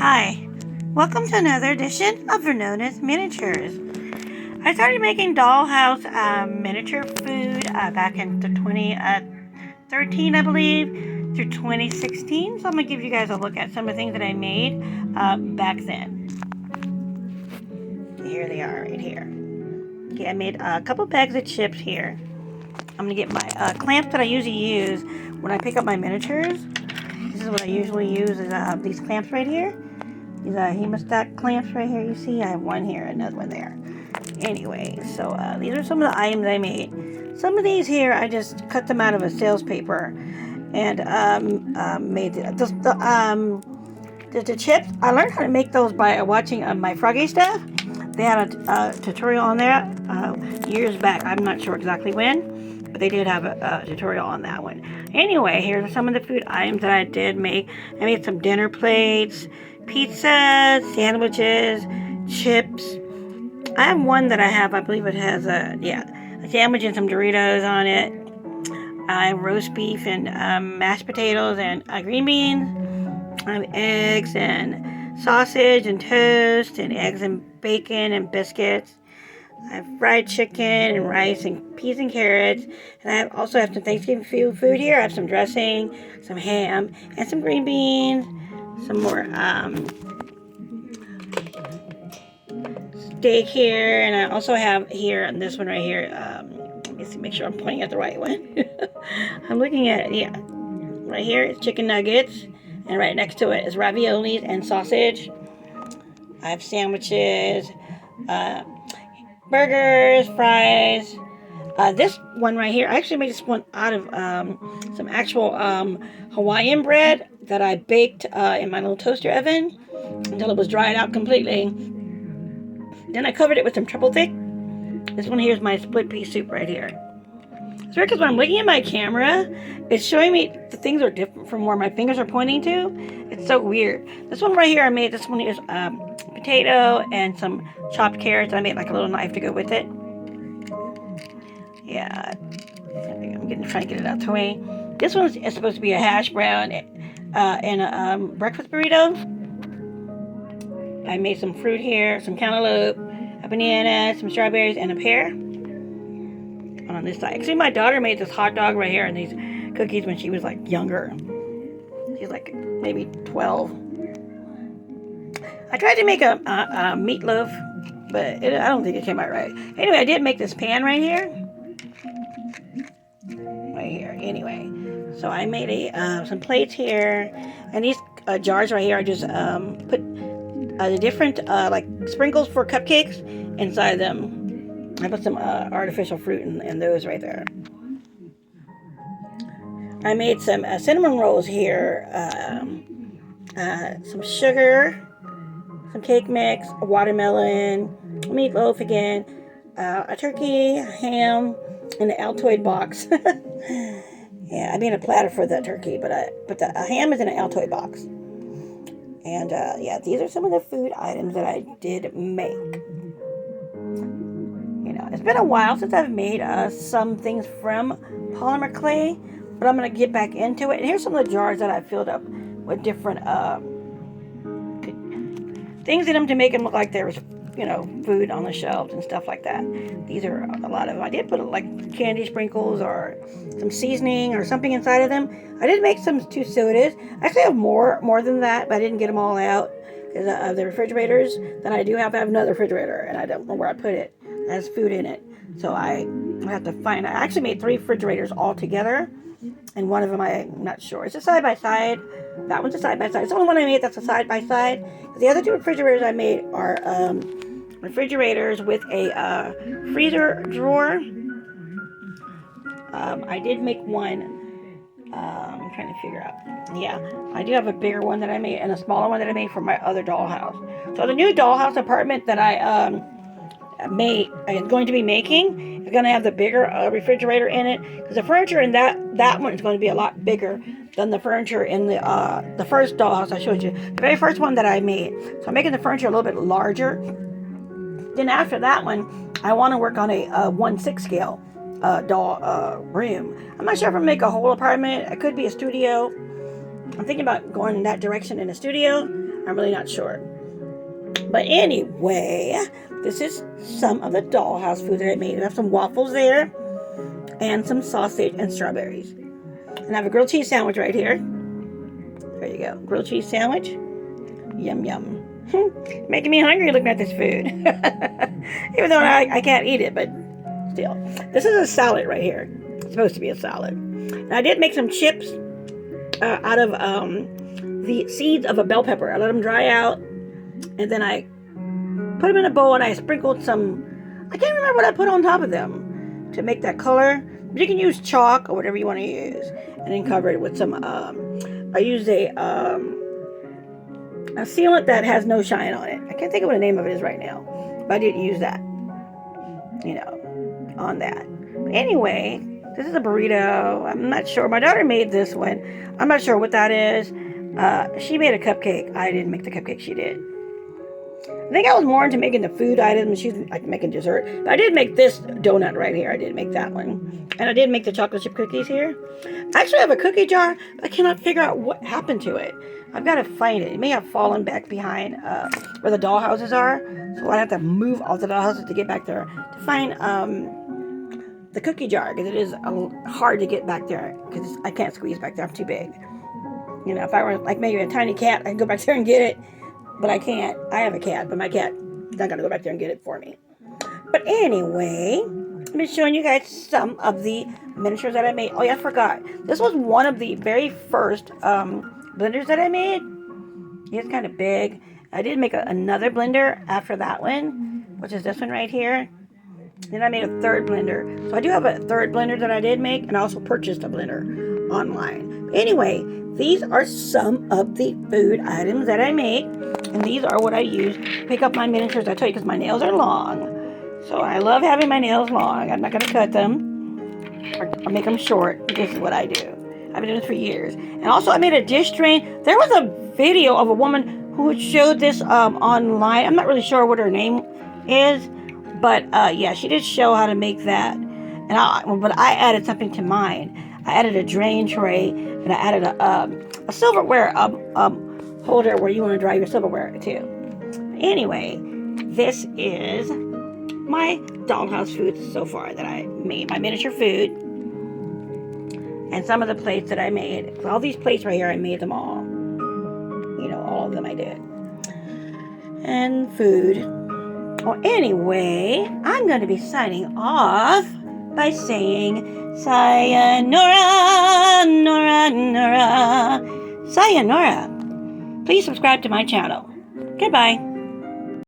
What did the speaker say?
Hi, welcome to another edition of Vernona's Miniatures. I started making dollhouse miniature food back in 2013, I believe, through 2016. So I'm going to give you guys a look at some of the things that I made back then. Here they are right here. Okay, I made a couple bags of chips here. I'm going to get my clamps that I usually use when I pick up my miniatures. This is what I usually use is these clamps right here. These hemostat clamps right here. You see, I have one here, another one there. Anyway, so these are some of the items I made. Some of these here, I just cut them out of a sales paper and made the chips. I learned how to make those by watching my Froggy stuff. They had a tutorial on there years back. I'm not sure exactly when, but they did have a tutorial on that one. Anyway, here's some of the food items that I did make. I made some dinner plates, pizza, sandwiches, chips. I have one that I believe it has a sandwich and some Doritos on it. I have roast beef and mashed potatoes and green beans. I have eggs and sausage and toast and eggs and bacon and biscuits. I have fried chicken and rice and peas and carrots. And I also have some Thanksgiving food here. I have some dressing, some ham, and some green beans. Some more steak here. And I also have here, this one right here. Let me see, make sure I'm pointing at the right one. I'm looking at it, yeah. Right here is chicken nuggets. And right next to it is raviolis and sausage. I have sandwiches, burgers, fries. This one right here, I actually made this one out of some actual Hawaiian bread that I baked in my little toaster oven until it was dried out completely. Then I covered it with some triple thick. This one here is my split pea soup right here. It's weird because when I'm looking at my camera, it's showing me the things are different from where my fingers are pointing to. It's so weird. This one right here I made, this one is potato and some chopped carrots. I made like a little knife to go with it. Yeah, I'm trying to get it out the way. This one is supposed to be a hash brown and a breakfast burrito. I made some fruit here, some cantaloupe, a banana, some strawberries, and a pear. On this side. Actually, my daughter made this hot dog right here and these cookies when she was like younger. She's like maybe 12. I tried to make a meatloaf, but I don't think it came out right. Anyway, I did make this pan right here. Right here. Anyway, so I made some plates here, and these jars right here. I just put the different like sprinkles for cupcakes inside them. I put some artificial fruit in those right there. I made some cinnamon rolls here, some sugar, some cake mix, a watermelon, meatloaf again, a turkey, a ham, and an Altoid box. Yeah, I made a platter for the turkey, but the ham is in an Altoid box. And yeah, these are some of the food items that I did make. It's been a while since I've made some things from polymer clay, but I'm going to get back into it. And here's some of the jars that I filled up with different things in them to make them look like there was, food on the shelves and stuff like that. These are a lot of them. I did put like candy sprinkles or some seasoning or something inside of them. I did make some 2 sodas. I actually have more than that, but I didn't get them all out because of the refrigerators that I do have. I have another refrigerator, and I don't know where I put it. It has food in it, so I have to find. I actually made 3 refrigerators all together, and one of them I'm not sure. It's a side by side. That one's a side by side. It's the only one I made that's a side by side. The other 2 refrigerators I made are refrigerators with a freezer drawer. I did make one. I'm trying to figure out. Yeah, I do have a bigger one that I made and a smaller one that I made for my other dollhouse. So the new dollhouse apartment that I I'm going to be making is going to have the bigger refrigerator in it, because the furniture in that one is going to be a lot bigger than the furniture in the first dollhouse I showed you, the very first one that I made. So I'm making the furniture a little bit larger. Then after that one, I want to work on a 1/6 scale doll room. I'm not sure if I'm going to make a whole apartment. It could be a studio. I'm thinking about going in that direction in a studio. I'm really not sure. But anyway, this is some of the dollhouse food that I made. I have some waffles there and some sausage and strawberries. And I have a grilled cheese sandwich right here. There you go. Grilled cheese sandwich. Yum, yum. Making me hungry looking at this food. Even though I can't eat it, but still. This is a salad right here. It's supposed to be a salad. And I did make some chips out of the seeds of a bell pepper. I let them dry out. And then I put them in a bowl and I sprinkled some, I can't remember what I put on top of them to make that color. But you can use chalk or whatever you want to use. And then cover it with some, I used a sealant that has no shine on it. I can't think of what the name of it is right now. But I did use that, on that. But anyway, this is a burrito. I'm not sure. My daughter made this one. I'm not sure what that is. She made a cupcake. I didn't make the cupcake. She did. I think I was more into making the food items. She's like making dessert. But I did make this donut right here. I did make that one. And I did make the chocolate chip cookies here. I actually have a cookie jar, but I cannot figure out what happened to it. I've got to find it. It may have fallen back behind where the dollhouses are. So I have to move all the dollhouses to get back there to find the cookie jar. Because it is hard to get back there. Because I can't squeeze back there. I'm too big. If I were like maybe a tiny cat, I can go back there and get it. But I can't. I have a cat, but my cat is not going to go back there and get it for me. But anyway, I've been showing you guys some of the miniatures that I made. Oh, yeah, I forgot. This was one of the very first blenders that I made. It's kind of big. I did make another blender after that one, which is this one right here. Then I made a third blender. So I do have a third blender that I did make, and I also purchased a blender online. But anyway, these are some of the food items that I make. And these are what I use to pick up my miniatures. I tell you, because my nails are long. So I love having my nails long. I'm not going to cut them or make them short. This is what I do. I've been doing this for years. And also I made a dish drain. There was a video of a woman who showed this online. I'm not really sure what her name is. But yeah, she did show how to make that. But I added something to mine. I added a drain tray. And I added a silverware holder where you want to dry your silverware too. Anyway, this is my dollhouse food so far that I made, my miniature food, and some of the plates that I made. All these plates right here, I made them all. All of them I did. And food. Well, anyway, I'm going to be signing off by saying sayonara, nora, nora, sayonara. Please subscribe to my channel. Goodbye.